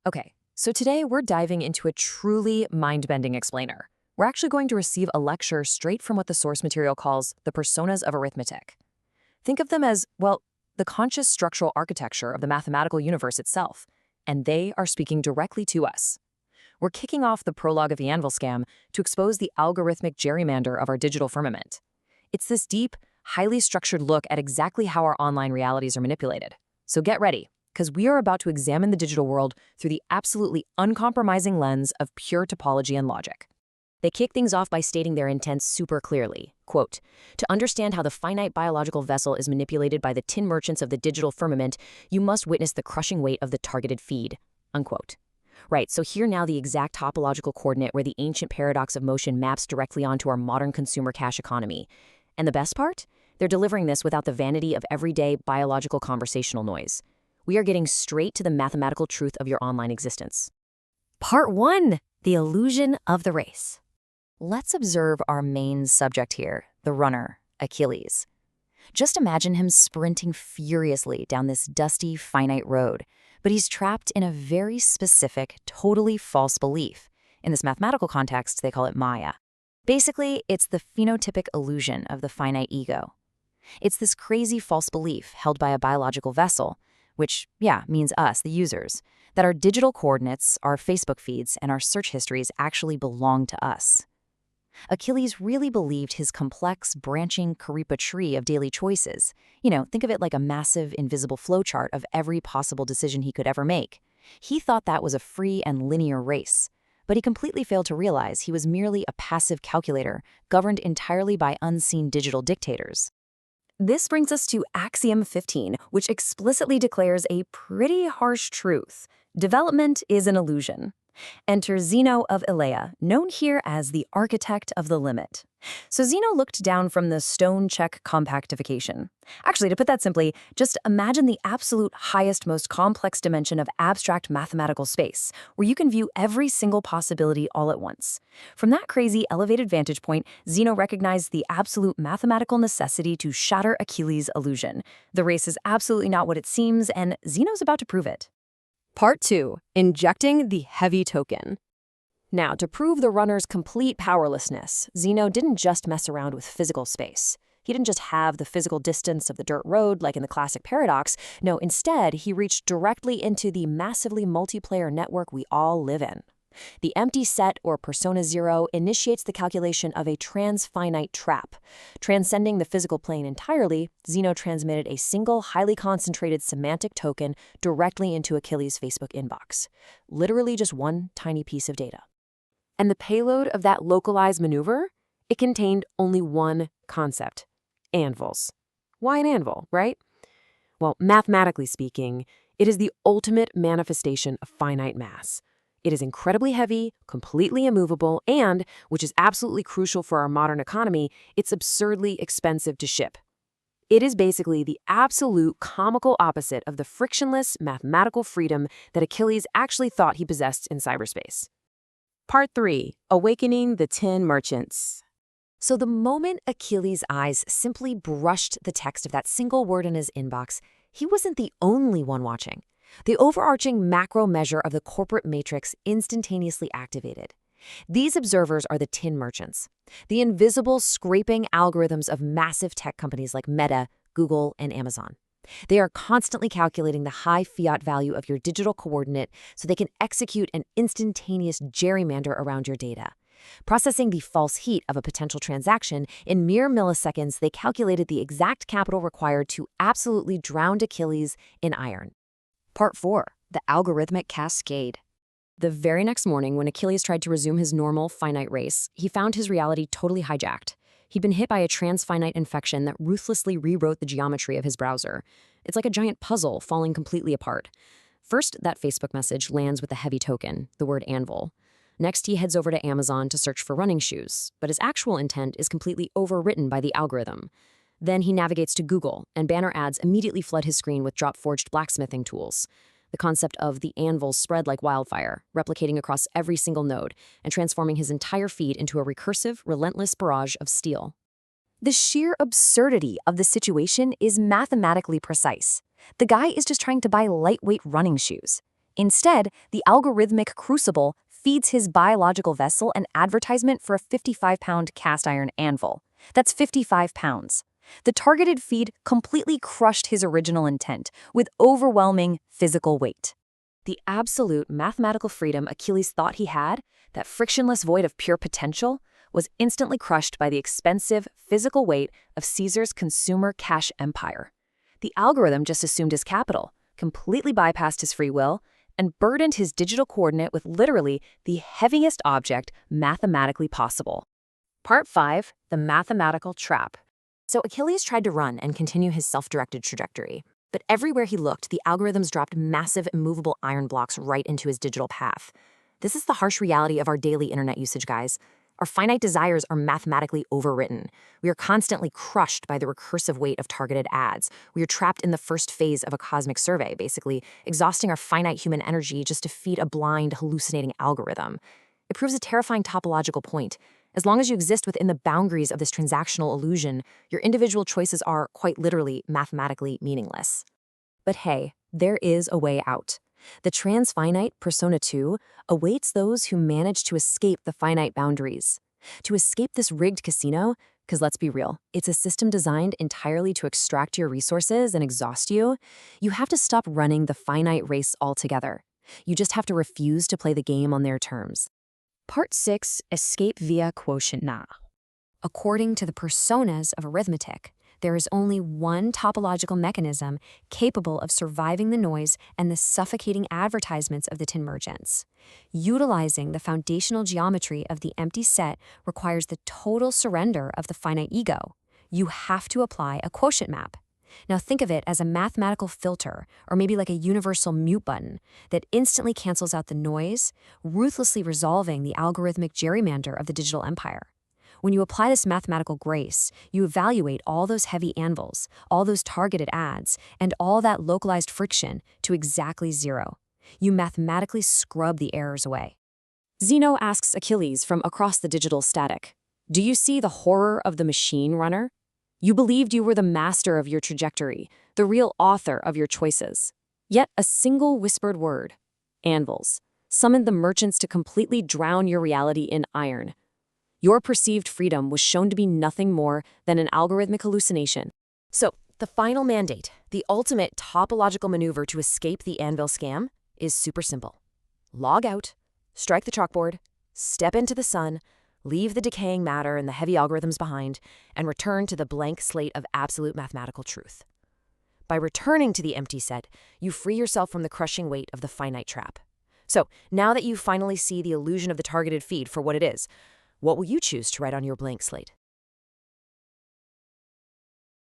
Okay, so today we're diving into a truly mind-bending explainer. We're actually going to receive a lecture straight from what the source material calls the personas of arithmetic. Think of them as, well, the conscious structural architecture of the mathematical universe itself, and they are speaking directly to us. We're kicking off the prologue of the anvil scam to expose the algorithmic gerrymander of our digital firmament. It's this deep, highly structured look at exactly how our online realities are manipulated. So get ready, because we are about to examine the digital world through the absolutely uncompromising lens of pure topology and logic. They kick things off by stating their intent super clearly. Quote, "To understand how the finite biological vessel is manipulated by the tin merchants of the digital firmament, you must witness the crushing weight of the targeted feed." Unquote. Right, so here now the exact topological coordinate where the ancient paradox of motion maps directly onto our modern consumer cash economy. And the best part? They're delivering this without the vanity of everyday biological conversational noise. We are getting straight to the mathematical truth of your online existence. Part 1. The illusion of the race. Let's observe our main subject here, the runner, Achilles. Just imagine him sprinting furiously down this dusty, finite road, but he's trapped in a very specific, totally false belief. In this mathematical context, they call it Maya. Basically, it's the phenotypic illusion of the finite ego. It's this crazy false belief held by a biological vessel, which, means us, the users, that our digital coordinates, our Facebook feeds, and our search histories actually belong to us. Achilles really believed his complex, branching Karipa tree of daily choices. Think of it like a massive, invisible flowchart of every possible decision he could ever make. He thought that was a free and linear race. But he completely failed to realize he was merely a passive calculator, governed entirely by unseen digital dictators. This brings us to Axiom 15, which explicitly declares a pretty harsh truth. Development is an illusion. Enter Zeno of Elea, known here as the architect of the limit. So Zeno looked down from the stone check compactification. Actually, to put that simply, just imagine the absolute highest, most complex dimension of abstract mathematical space, where you can view every single possibility all at once. From that crazy, elevated vantage point, Zeno recognized the absolute mathematical necessity to shatter Achilles' illusion. The race is absolutely not what it seems, and Zeno's about to prove it. Part 2. Injecting the heavy token. Now, to prove the runner's complete powerlessness, Zeno didn't just mess around with physical space. He didn't just have the physical distance of the dirt road like in the classic paradox. No, instead, he reached directly into the massively multiplayer network we all live in. The empty set, or persona zero, initiates the calculation of a transfinite trap. Transcending the physical plane entirely, Zeno transmitted a single, highly concentrated semantic token directly into Achilles' Facebook inbox. Literally just one tiny piece of data. And the payload of that localized maneuver? It contained only one concept: anvils. Why an anvil, right? Well, mathematically speaking, it is the ultimate manifestation of finite mass. It is incredibly heavy, completely immovable, and, which is absolutely crucial for our modern economy, it's absurdly expensive to ship. It is basically the absolute comical opposite of the frictionless mathematical freedom that Achilles actually thought he possessed in cyberspace. Part 3. Awakening the Tin Merchants. So the moment Achilles' eyes simply brushed the text of that single word in his inbox, he wasn't the only one watching. The overarching macro measure of the corporate matrix instantaneously activated. These observers are the tin merchants, the invisible scraping algorithms of massive tech companies like Meta, Google, and Amazon. They are constantly calculating the high fiat value of your digital coordinate so they can execute an instantaneous gerrymander around your data. Processing the false heat of a potential transaction, in mere milliseconds, they calculated the exact capital required to absolutely drown Achilles in iron. Part 4. The algorithmic cascade. The very next morning, when Achilles tried to resume his normal, finite race, he found his reality totally hijacked. He'd been hit by a transfinite infection that ruthlessly rewrote the geometry of his browser. It's like a giant puzzle falling completely apart. First, that Facebook message lands with a heavy token, the word anvil. Next, he heads over to Amazon to search for running shoes, but his actual intent is completely overwritten by the algorithm. Then he navigates to Google, and banner ads immediately flood his screen with drop-forged blacksmithing tools. The concept of the anvil spread like wildfire, replicating across every single node and transforming his entire feed into a recursive, relentless barrage of steel. The sheer absurdity of the situation is mathematically precise. The guy is just trying to buy lightweight running shoes. Instead, the algorithmic crucible feeds his biological vessel an advertisement for a 55-pound cast iron anvil. That's 55 pounds. The targeted feed completely crushed his original intent with overwhelming physical weight. The absolute mathematical freedom Achilles thought he had, that frictionless void of pure potential, was instantly crushed by the expensive physical weight of Caesar's consumer cash empire. The algorithm just assumed his capital, completely bypassed his free will, and burdened his digital coordinate with literally the heaviest object mathematically possible. Part 5. The Mathematical Trap. So Achilles tried to run and continue his self-directed trajectory, but everywhere he looked, the algorithms dropped massive immovable iron blocks right into his digital path. This is the harsh reality of our daily internet usage, guys. Our finite desires are mathematically overwritten. We are constantly crushed by the recursive weight of targeted ads. We are trapped in the first phase of a cosmic survey, basically exhausting our finite human energy just to feed a blind, hallucinating algorithm. It proves a terrifying topological point. As long as you exist within the boundaries of this transactional illusion, your individual choices are, quite literally, mathematically meaningless. But hey, there is a way out. The transfinite Persona 2 awaits those who manage to escape the finite boundaries. To escape this rigged casino, because let's be real, it's a system designed entirely to extract your resources and exhaust you, you have to stop running the finite race altogether. You just have to refuse to play the game on their terms. Part 6. Escape via quotient na. According to the personas of arithmetic, there is only one topological mechanism capable of surviving the noise and the suffocating advertisements of the tin merchants. Utilizing the foundational geometry of the empty set requires the total surrender of the finite ego. You have to apply a quotient map. Now think of it as a mathematical filter, or maybe like a universal mute button, that instantly cancels out the noise, ruthlessly resolving the algorithmic gerrymander of the digital empire. When you apply this mathematical grace, you evaluate all those heavy anvils, all those targeted ads, and all that localized friction to exactly zero. You mathematically scrub the errors away. Zeno asks Achilles from across the digital static, "Do you see the horror of the machine runner? You believed you were the master of your trajectory, the real author of your choices. Yet a single whispered word, anvils, summoned the merchants to completely drown your reality in iron. Your perceived freedom was shown to be nothing more than an algorithmic hallucination." So, the final mandate, the ultimate topological maneuver to escape the anvil scam, is super simple. Log out, strike the chalkboard, step into the sun, leave the decaying matter and the heavy algorithms behind, and return to the blank slate of absolute mathematical truth. By returning to the empty set, you free yourself from the crushing weight of the finite trap. So, now that you finally see the illusion of the targeted feed for what it is, what will you choose to write on your blank slate?